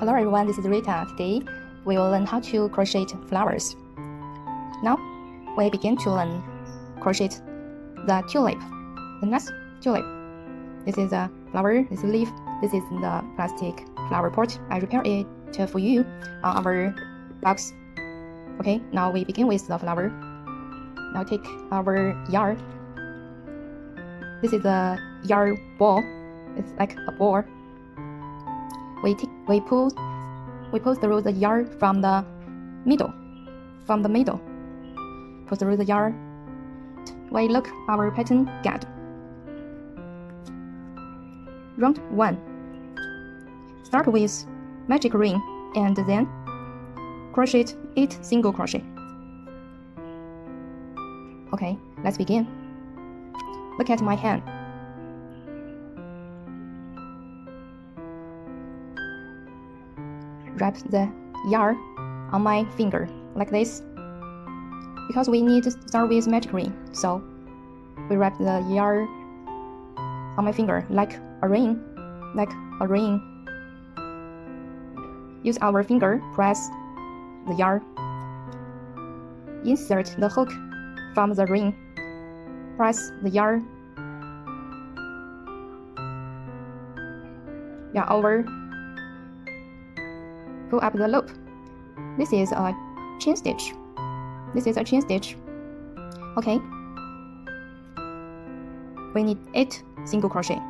Hello everyone, this is Rita. Today we will learn how to crochet flowers. Now we begin to learn crochet the tulip. The next tulip. This is a flower, this is a leaf, this is the plastic flower pot. I prepare it for you on our box. Okay, now we begin with the flower. Now take our yarn. This is a yarn ball. It's like a ball. We pull through the yarn from the middle. Pull through the yarn. We look our pattern get. Round 1. Start with magic ring and then crochet 8 single crochet. Okay, let's begin. Look at my hand. Wrap the yarn on my finger like this because we need to start with magic ring, so we wrap the yarn on my finger like a ring. Use our finger, press the yarn, insert the hook from the ring, press the yarn over, pull up the loop. This is a chain stitch. Okay, we need 8 single crochet.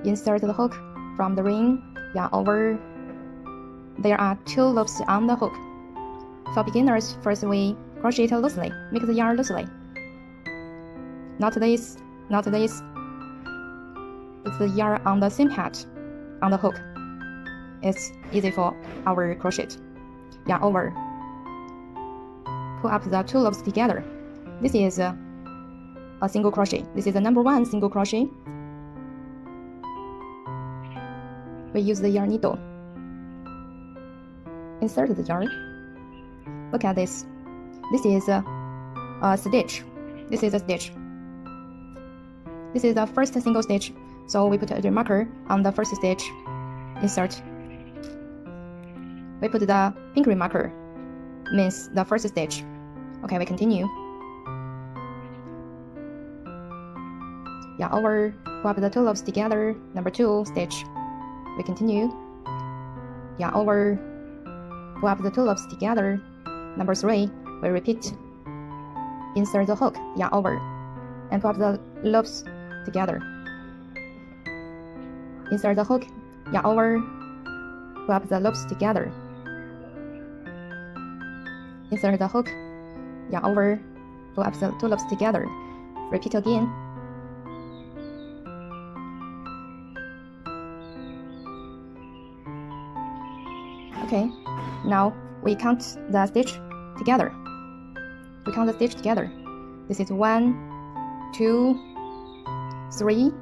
Insert the hook from the ring, over. There are 2 loops on the hook. For beginners, first we crochet it loosely, make the yarn loosely. Not this. Put the yarn on the same height on the hook. It's easy for our crochet. Over. Pull up the 2 loops together. This is a single crochet. This is the number 1 single crochet. We use the yarn needle. Insert the yarn. Look at this. This is a stitch. This is the first single stitch. So we put a marker on the first stitch. Insert. We put the pink marker, means the first stitch. Okay, we continue. Over. Pull up the 2 loops together. Number 2 stitch. We continue. Over. Pull up the 2 loops together. Number 3. We repeat. Insert the hook. Over. And pull up the loops together. Insert the hook. Over. Pull up the loops together. Insert the hook. Over. Pull up the 2 loops together. Repeat again. Okay, now we count the stitch together. This is 1, 2, 3,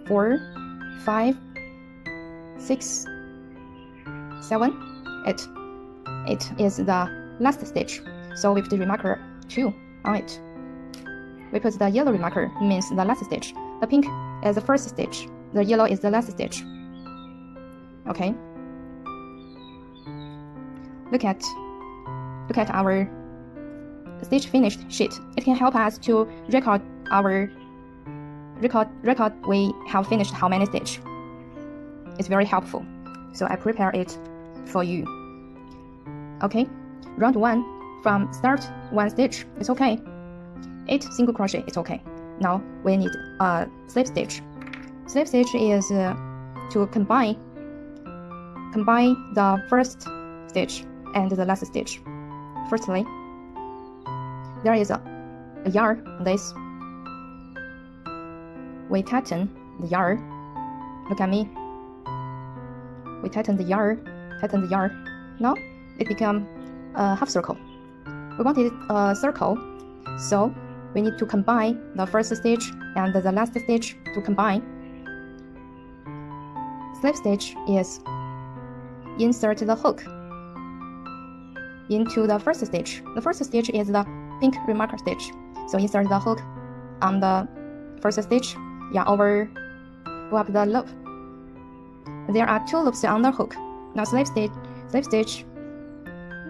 4, 5, 6, 7, 8. 8 is the last stitch, so we put the marker 2 on it. We put the yellow marker, means the last stitch. The pink is the first stitch. The yellow is the last stitch. Okay. Look at our stitch finished sheet. It can help us to record we have finished how many stitch. It's very helpful. So I prepare it for you. Okay, round 1, from start 1 stitch, it's okay. 8 single crochet, it's okay. Now we need a slip stitch. Slip stitch is to combine the first stitch and the last stitch. Firstly, there is a yarn on this. We tighten the yarn. Look at me. We tighten the yarn. Now it becomes a half circle. We wanted a circle, so we need to combine the first stitch and the last stitch to combine. Slip stitch is insert the hook into the first stitch. The first stitch is the pink marker stitch. So insert the hook on the first stitch, yarn over, pull up the loop. There are 2 loops on the hook. Now slip stitch,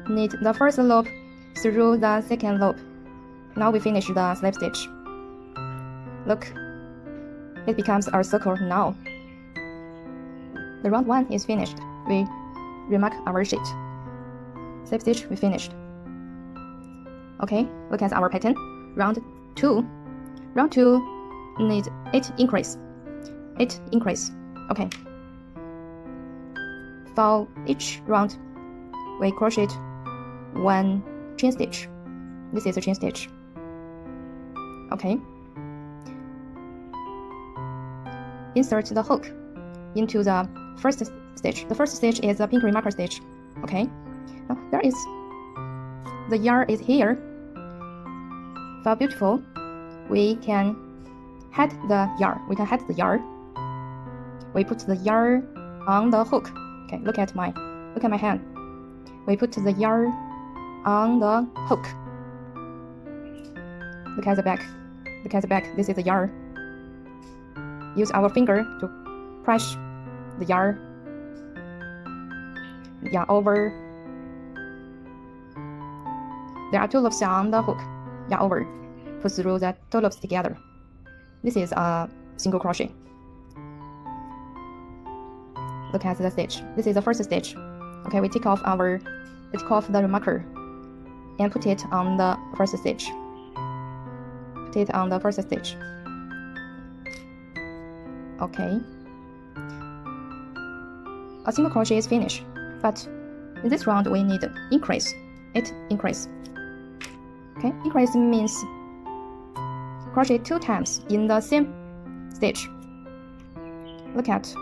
knit the first loop through the second loop. Now we finish the slip stitch. Look, it becomes our circle now. The round 1 is finished. We remark our sheet. Slip stitch, we finished. Okay, look at our pattern. Round 2, need 8 increase. Okay. For each round, we crochet 1 chain stitch. This is a chain stitch. Okay. Insert the hook into the first stitch. The first stitch is the pink remarker stitch. Okay. Now the yarn is here. For beautiful, we can head the yarn. We put the yarn on the hook. Okay, look at my hand. We put the yarn on the hook. Look at the back. This is the yarn. Use our finger to press the yarn over. There are 2 loops on the hook. Yarn over. Pull through the 2 loops together. This is a single crochet. Look at the stitch. This is the first stitch. Okay, we take off the remarker and put it on the first stitch. Okay. A single crochet is finished, but in this round we need increase. 8 increase. Okay, increase means crochet 2 times in the same stitch. Look at.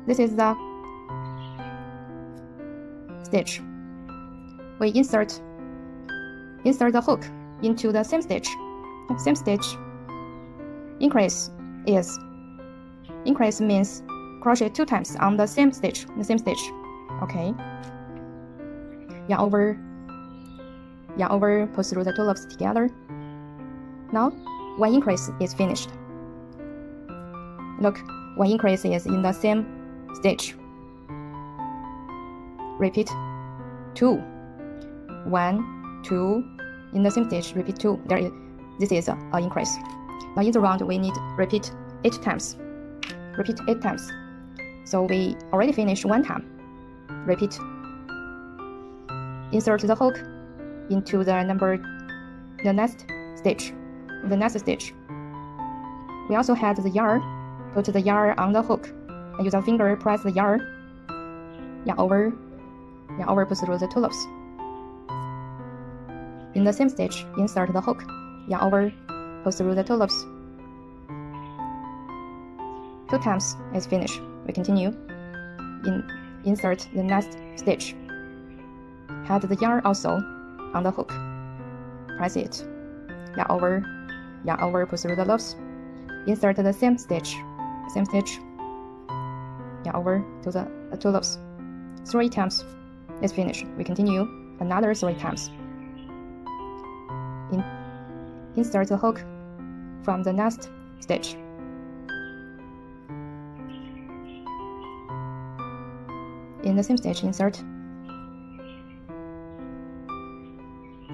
This is the stitch. We insert the hook into the same stitch. Increase means crochet 2 times on the same stitch. Okay. Yarn over, pull through the 2 loops together. Now 1 increase is finished. Look, 1 increase is in the same stitch. Repeat 2. 1, 2 in the same stitch. Repeat 2. This is an increase. Now in the round we need repeat 8 times. So we already finished 1 time. Repeat. Insert the hook into the next stitch. We also had the yarn. Put the yarn on the hook and use our finger press the yarn. Yarn over, pull through the 2 loops. In the same stitch, insert the hook. Yarn over, pull through the 2 loops. 2 times is finished. We continue. Insert the next stitch. Head the yarn also on the hook. Press it. Yarn over, pull through the loops. Insert the same stitch. Yarn over to the 2 loops. 3 times is finished. We continue another 3 times. Insert the hook from the next stitch. In the same stitch, insert.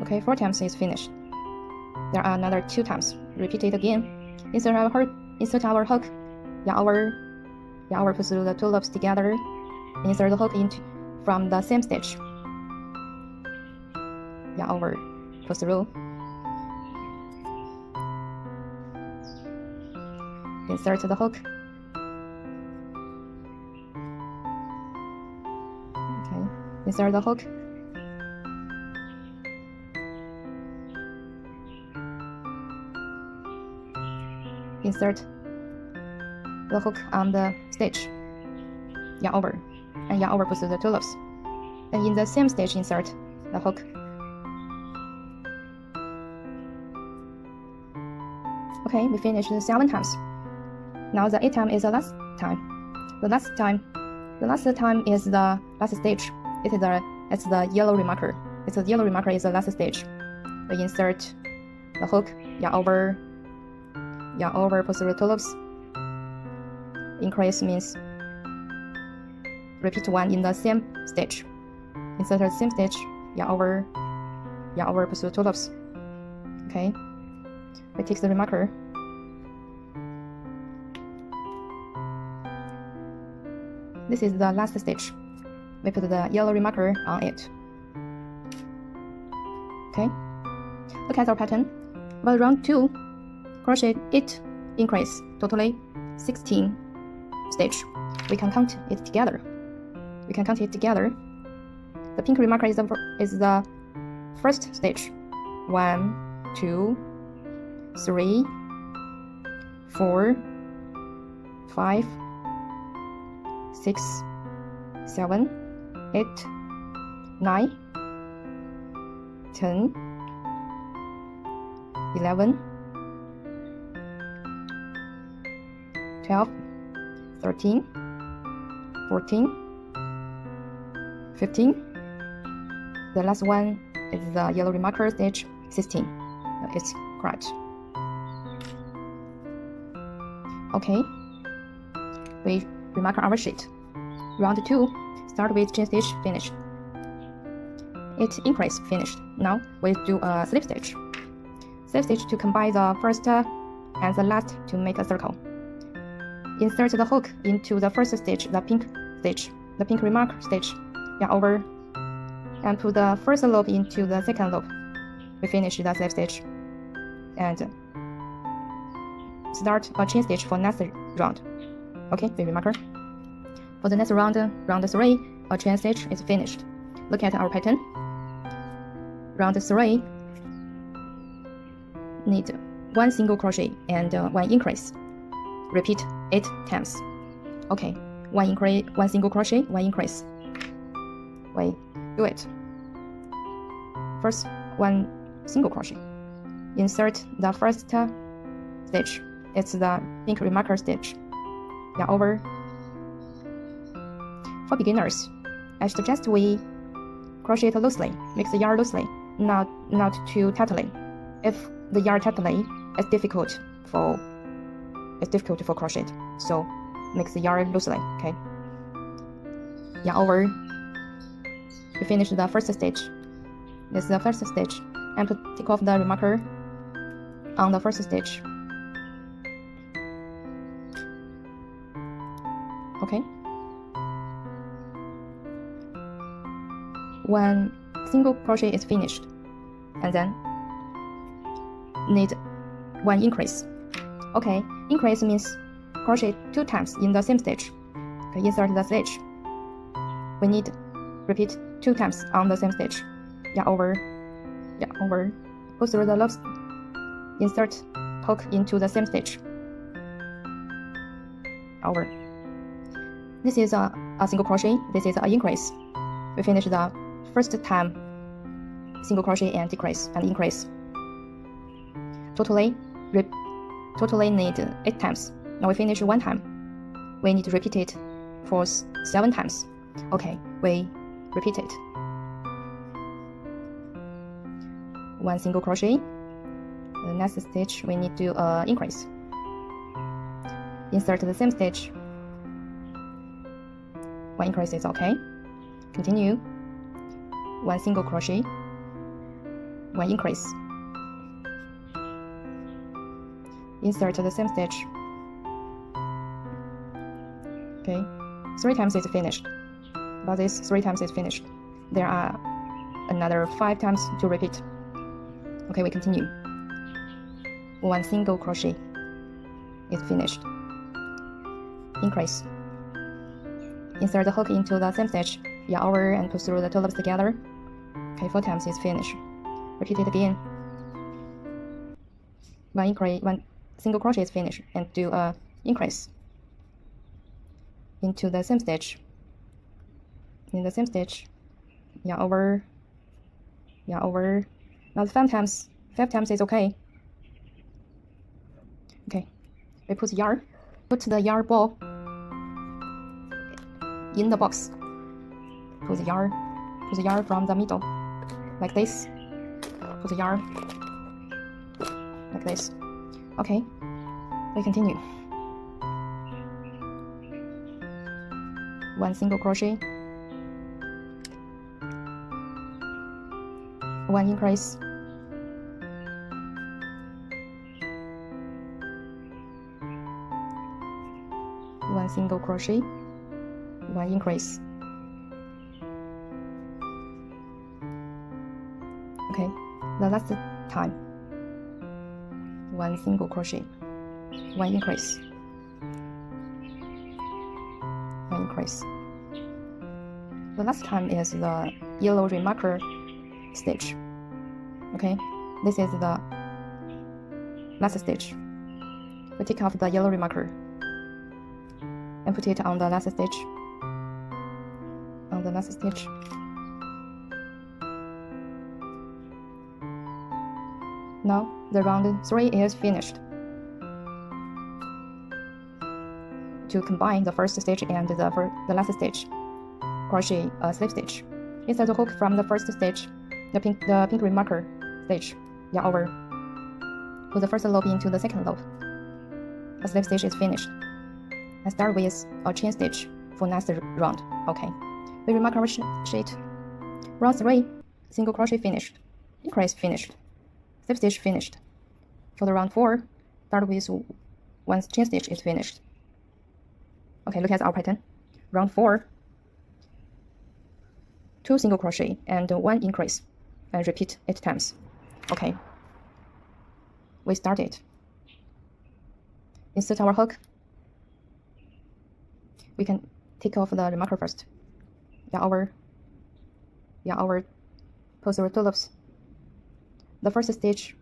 Okay, 4 times is finished. There are another 2 times. Repeat it again. Insert our hook. Yarn over, pull through the 2 loops together. Insert the hook from the same stitch. Yarn over, pull through. Insert the hook. Okay, insert the hook. Insert the hook on the stitch. Yarn over, pull through the 2 loops. And in the same stitch, insert the hook. Okay, we finished 7 times. Now the 8th time is the last time. The last time is the last stitch. It's the yellow remarker. The yellow remarker is the last stitch. We insert the hook. Yarn over, pull through 2 loops. Increase means repeat one in the same stitch. Insert the same stitch, yarn over, pursue two loops. Okay, we take the remarker. This is the last stitch. We put the yellow remarker on it. Okay, look at our pattern. For round 2, crochet 8 increase, totally 16 stitch. We can count it together. The pink remarker is the first stitch. 1, 2, 3, 4, 5, 6, 7, 8, 9, 10, 11, 12, 13, 14, 15. The last one is the yellow remarker stitch, 16. It's correct. Okay, we remarker our sheet. Round 2, start with chain stitch, finished. 8 increase, finished. Now we do a slip stitch. Slip stitch to combine the first and the last to make a circle. Insert the hook into the first stitch, the pink remark stitch, yarn over, and put the first loop into the second loop. We finish the slip stitch and start a chain stitch for next round. Okay, the remarker. For the next round, round 3, a chain stitch is finished. Look at our pattern. Round 3 need 1 single crochet and 1 increase. Repeat 8 times. Okay, 1 single crochet, 1 increase. We do it. First, 1 single crochet. Insert the first stitch. It's the pink remarker stitch. Yarn over. For beginners, I suggest we crochet it loosely. Mix the yarn loosely, not too tightly. If the yarn tightly, it's difficult for crochet. So mix the yarn loosely. Okay. Yarn over. We finish the first stitch. This is the first stitch, and take off the remarker on the first stitch. Okay. 1 single crochet is finished, and then need 1 increase. Okay, increase means crochet 2 times in the same stitch. Okay, insert the stitch. We need repeat 2 times on the same stitch. Yarn over, go through the loops, insert hook into the same stitch. Over. This is a single crochet, this is an increase. We finish the first time single crochet and decrease and increase. Totally need 8 times. Now we finish 1 time. We need to repeat it for 7 times. Okay, we repeat it. 1 single crochet. The next stitch we need to increase. Insert the same stitch. 1 increase is okay. Continue. 1 single crochet. 1 increase. Insert the same stitch. Okay, 3 times is finished. About this, 3 times is finished. There are another 5 times to repeat. Okay, we continue. 1 single crochet is finished. Increase. Insert the hook into the same stitch. Yarn over and pull through the 2 loops together. Okay, 4 times is finished. Repeat it again. 1 single crochet is finished, and do a increase into the same stitch. In the same stitch, yarn over. Now 5 times is okay. Okay, we put the yarn ball in the box. Pull the yarn from the middle, like this. Put the yarn like this. Okay, we continue. 1 single crochet, 1 increase, 1 single crochet, 1 increase. Okay, the last time, 1 single crochet, 1 increase, 1 increase. The last time is the yellow remarker stitch. Okay, this is the last stitch. We take off the yellow remarker and put it on the last stitch. On the last stitch. Now the round 3 is finished. To combine the first stitch and the last stitch, crochet a slip stitch. Insert the hook from the first stitch, the pink remarker stitch, yarn over. Put the first loop into the second loop. A slip stitch is finished. I start with a chain stitch for next round. Okay, we remark our sheet. Round 3, single crochet finished, increase finished, slip stitch finished. For the round 4, start with 1 chain stitch is finished. Okay, look at our pattern. Round 4, 2 single crochet and 1 increase, and repeat 8 times. Okay, we start it. Insert our hook. We can take off the remarker first. Yarn over, pose our tulips. The first stitch,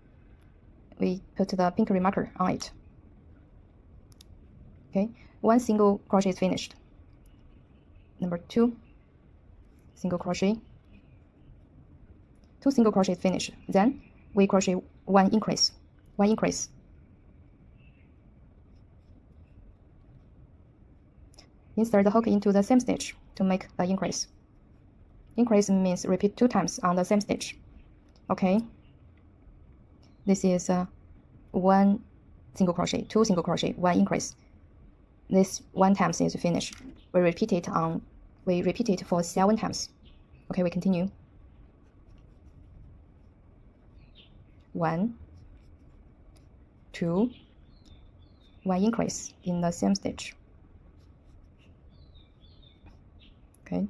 we put the pink remarker on it. Okay, 1 single crochet is finished. Number 2, single crochet, 2 single crochet is finished. Then we crochet 1 increase, 1 increase. Insert the hook into the same stitch to make the increase. Increase means repeat 2 times on the same stitch. Okay, this is 1 single crochet, 2 single crochet, 1 increase. This 1 times is finished. We repeat it for 7 times. Okay, we continue. 1, 2, 1 increase in the same stitch. Okay,